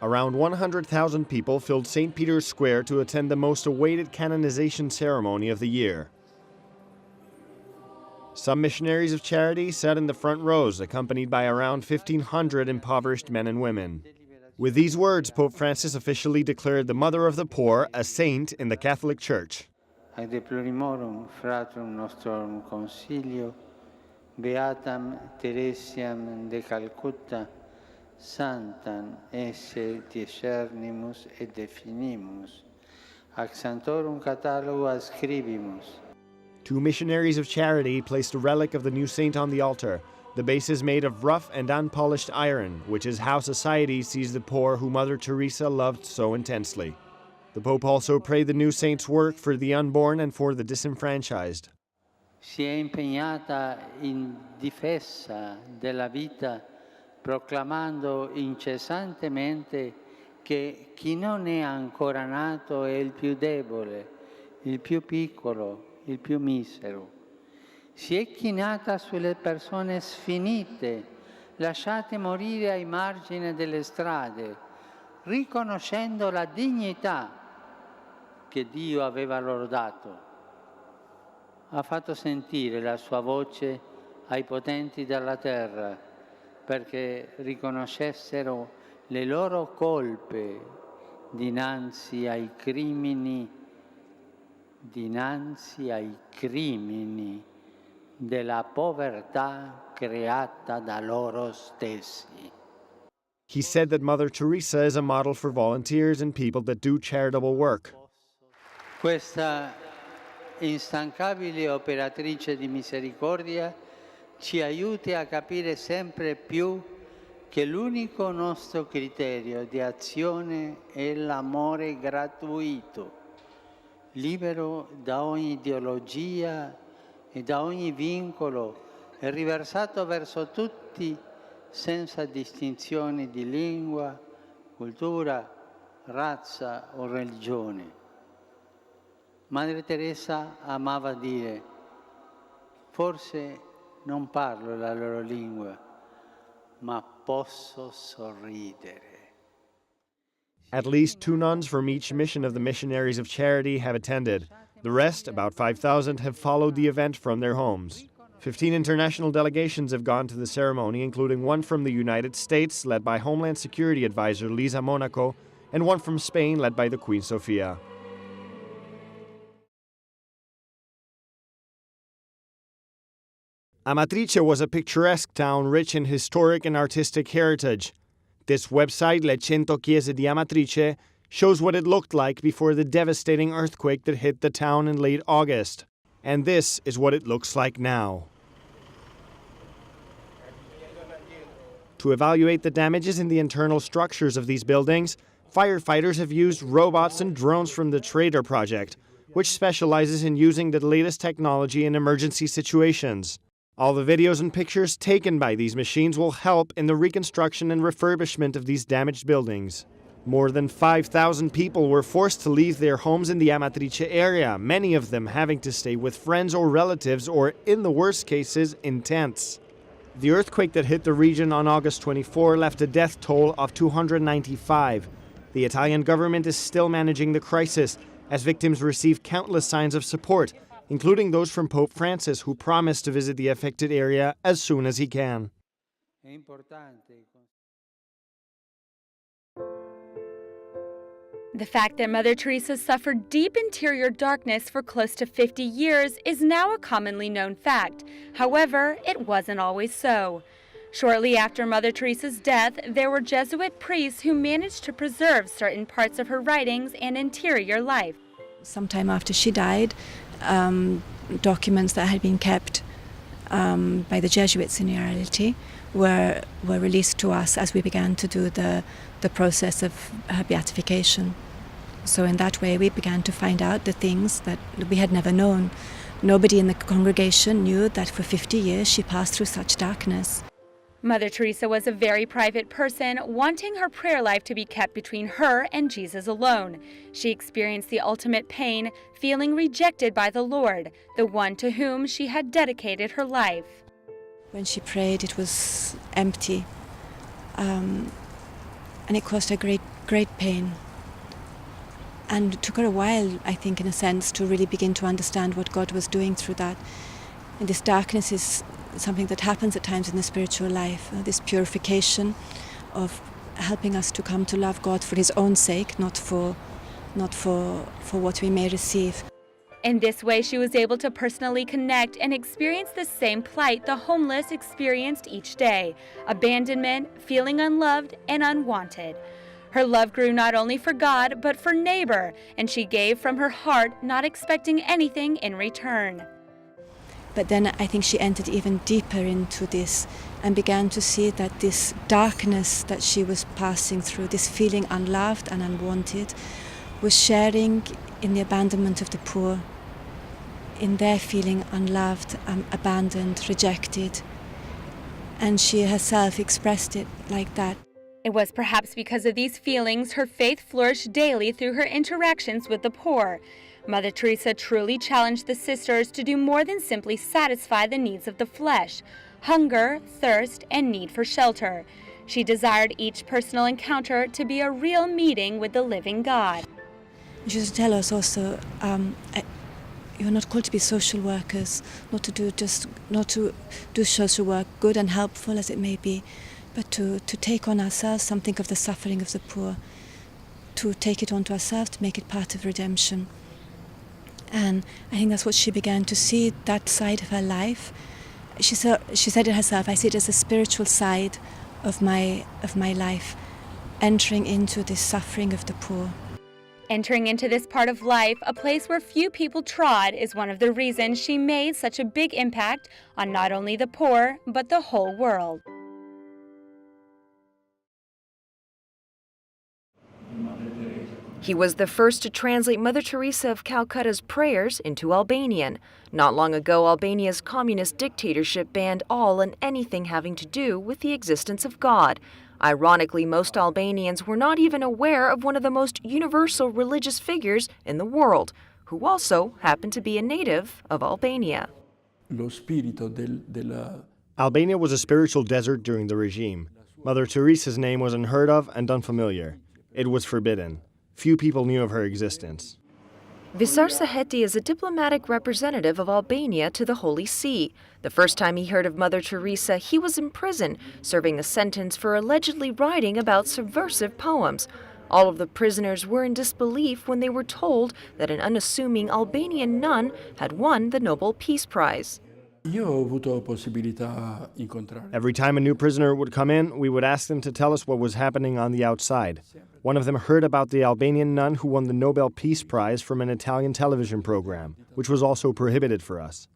Around 100,000 people filled St. Peter's Square to attend the most awaited canonization ceremony of the year. Some missionaries of charity sat in the front rows, accompanied by around 1,500 impoverished men and women. With these words, Pope Francis officially declared the Mother of the Poor a saint in the Catholic Church. Ad deplorimorum fratrum nostrorum consilio, beatam Teresiam de Calcutta, santam esse discernimus et definimus, ac santorum catalogo ascribimus. Two missionaries of charity placed a relic of the new saint on the altar. The base is made of rough and unpolished iron, which is how society sees the poor who Mother Teresa loved so intensely. The Pope also prayed the new saint's work for the unborn and for the disenfranchised. Si è impegnata in difesa della vita, proclamando incessantemente che chi non è ancora nato è il più debole, il più piccolo, il più misero. Si è chinata sulle persone sfinite, lasciate morire ai margini delle strade, riconoscendo la dignità che Dio aveva loro dato. Ha fatto sentire la sua voce ai potenti della terra perché riconoscessero le loro colpe dinanzi ai crimini della povertà creata da loro stessi. He said that Mother Teresa is a model for volunteers and people that do charitable work. Questa instancabile operatrice di misericordia ci aiuti a capire sempre più che l'unico nostro criterio di azione è l'amore gratuito, libero da ogni ideologia e da ogni vincolo e riversato verso tutti senza distinzioni di lingua, cultura, razza o religione. Madre Teresa amava dire: forse non parlo la loro lingua, ma posso sorridere. At least 2 nuns from each mission of the Missionaries of Charity have attended. The rest, about 5,000, have followed the event from their homes. 15 international delegations have gone to the ceremony, including one from the United States, led by Homeland Security Advisor Lisa Monaco, and one from Spain, led by the Queen Sofia. Amatrice was a picturesque town rich in historic and artistic heritage. This website, Le 100 Chiese di Amatrice, shows what it looked like before the devastating earthquake that hit the town in late August. And this is what it looks like now. To evaluate the damages in the internal structures of these buildings, firefighters have used robots and drones from the Trader Project, which specializes in using the latest technology in emergency situations. All the videos and pictures taken by these machines will help in the reconstruction and refurbishment of these damaged buildings. More than 5,000 people were forced to leave their homes in the Amatrice area, many of them having to stay with friends or relatives or, in the worst cases, in tents. The earthquake that hit the region on August 24 left a death toll of 295. The Italian government is still managing the crisis, as victims receive countless signs of support, including those from Pope Francis, who promised to visit the affected area as soon as he can. The fact that Mother Teresa suffered deep interior darkness for close to 50 years is now a commonly known fact. However, it wasn't always so. Shortly after Mother Teresa's death, there were Jesuit priests who managed to preserve certain parts of her writings and interior life. Sometime after she died, documents that had been kept by the Jesuits in reality were released to us as we began to do the process of her beatification. So in that way we began to find out the things that we had never known. Nobody in the congregation knew that for 50 years she passed through such darkness. Mother Teresa was a very private person, wanting her prayer life to be kept between her and Jesus alone. She experienced the ultimate pain, feeling rejected by the Lord, the one to whom she had dedicated her life. When she prayed, it was empty. and it caused her great pain. And it took her a while, I think, in a sense, to really begin to understand what God was doing through that. And this darkness is something that happens at times in the spiritual life, this purification of helping us to come to love God for His own sake, not for what we may receive. In this way, she was able to personally connect and experience the same plight the homeless experienced each day: abandonment, feeling unloved and unwanted. Her love grew not only for God, but for neighbor, and she gave from her heart, not expecting anything in return. But then I think she entered even deeper into this and began to see that this darkness that she was passing through, this feeling unloved and unwanted, was sharing in the abandonment of the poor, in their feeling unloved, abandoned, rejected. And she herself expressed it like that. It was perhaps because of these feelings her faith flourished daily through her interactions with the poor. Mother Teresa truly challenged the sisters to do more than simply satisfy the needs of the flesh: hunger, thirst, and need for shelter. She desired each personal encounter to be a real meeting with the living God. She used to tell us also, you're not called to be social workers, not to do social work, good and helpful as it may be, but to take on ourselves something of the suffering of the poor, to take it onto ourselves, to make it part of redemption. And I think that's what she began to see, that side of her life. She said it herself, I see it as a spiritual side of my life, entering into this suffering of the poor. Entering into this part of life, a place where few people trod, is one of the reasons she made such a big impact on not only the poor, but the whole world. He was the first to translate Mother Teresa of Calcutta's prayers into Albanian. Not long ago, Albania's communist dictatorship banned all and anything having to do with the existence of God. Ironically, most Albanians were not even aware of one of the most universal religious figures in the world, who also happened to be a native of Albania. Albania was a spiritual desert during the regime. Mother Teresa's name was unheard of and unfamiliar. It was forbidden. Few people knew of her existence. Visar Saheti is a diplomatic representative of Albania to the Holy See. The first time he heard of Mother Teresa, he was in prison, serving a sentence for allegedly writing about subversive poems. All of the prisoners were in disbelief when they were told that an unassuming Albanian nun had won the Nobel Peace Prize. Every time a new prisoner would come in, we would ask them to tell us what was happening on the outside. One of them heard about the Albanian nun who won the Nobel Peace Prize from an Italian television program, which was also prohibited for us.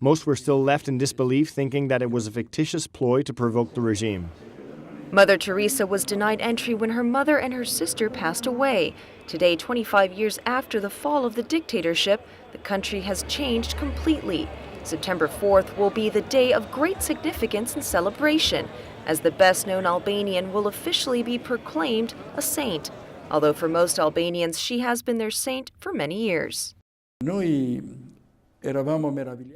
Most were still left in disbelief, thinking that it was a fictitious ploy to provoke the regime. Mother Teresa was denied entry when her mother and her sister passed away. Today, 25 years after the fall of the dictatorship, the country has changed completely. September 4th will be the day of great significance and celebration, as the best-known Albanian will officially be proclaimed a saint, although for most Albanians she has been their saint for many years. We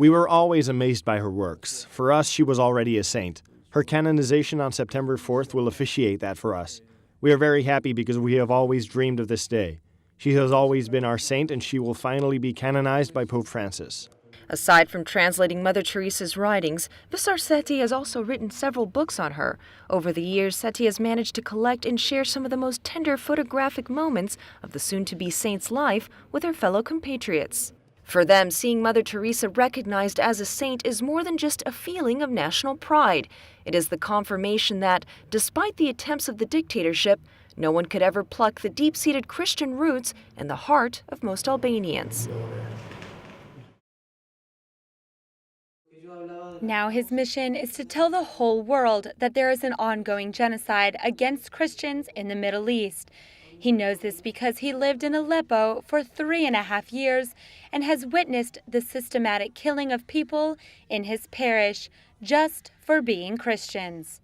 were always amazed by her works. For us, she was already a saint. Her canonization on September 4th will officiate that for us. We are very happy because we have always dreamed of this day. She has always been our saint, and she will finally be canonized by Pope Francis. Aside from translating Mother Teresa's writings, Visar Seti has also written several books on her. Over the years, Seti has managed to collect and share some of the most tender photographic moments of the soon-to-be saint's life with her fellow compatriots. For them, seeing Mother Teresa recognized as a saint is more than just a feeling of national pride. It is the confirmation that, despite the attempts of the dictatorship, no one could ever pluck the deep-seated Christian roots in the heart of most Albanians. Now his mission is to tell the whole world that there is an ongoing genocide against Christians in the Middle East. He knows this because he lived in Aleppo for 3.5 years and has witnessed the systematic killing of people in his parish just for being Christians.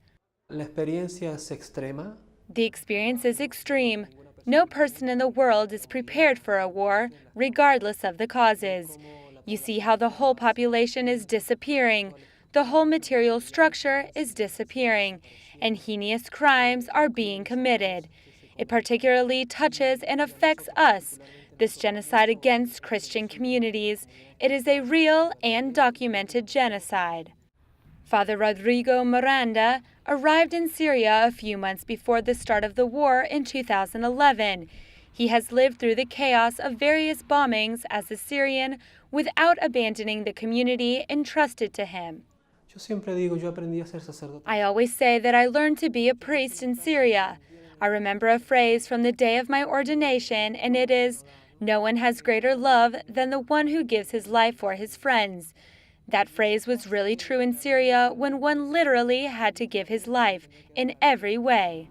La experiencia es extrema. The experience is extreme. No person in the world is prepared for a war, regardless of the causes. You see how the whole population is disappearing. the whole material structure is disappearing, and heinous crimes are being committed. It particularly touches and affects us, this genocide against Christian communities. It is a real and documented genocide. Father Rodrigo Miranda arrived in Syria a few months before the start of the war in 2011. He has lived through the chaos of various bombings as a Syrian without abandoning the community entrusted to him. I always say that I learned to be a priest in Syria. I remember a phrase from the day of my ordination, and it is, "No one has greater love than the one who gives his life for his friends." That phrase was really true in Syria when one literally had to give his life in every way.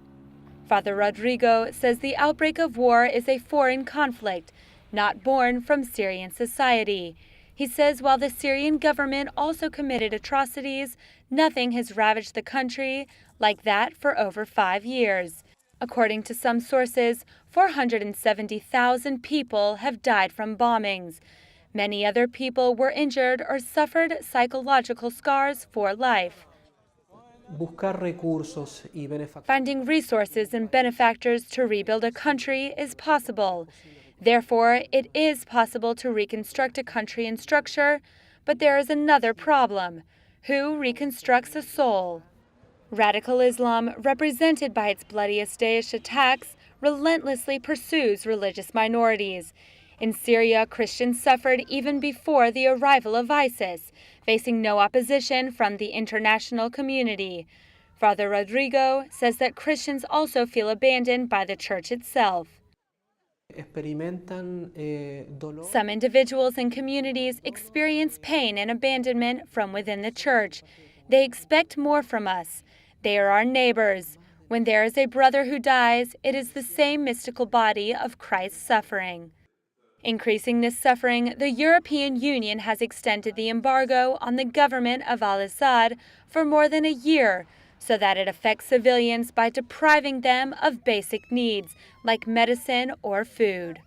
Father Rodrigo says the outbreak of war is a foreign conflict, not born from Syrian society. He says while the Syrian government also committed atrocities, nothing has ravaged the country like that for over 5 years. According to some sources, 470,000 people have died from bombings. Many other people were injured or suffered psychological scars for life. Finding resources and benefactors to rebuild a country is possible. Therefore, it is possible to reconstruct a country and structure, but there is another problem. Who reconstructs a soul? Radical Islam, represented by its bloodiest Daesh attacks, relentlessly pursues religious minorities. In Syria, Christians suffered even before the arrival of ISIS, facing no opposition from the international community. Father Rodrigo says that Christians also feel abandoned by the church itself. Some individuals and communities experience pain and abandonment from within the church. They expect more from us. They are our neighbors. When there is a brother who dies, it is the same mystical body of Christ's suffering. Increasing this suffering, the European Union has extended the embargo on the government of al-Assad for more than a year, so that it affects civilians by depriving them of basic needs like medicine or food.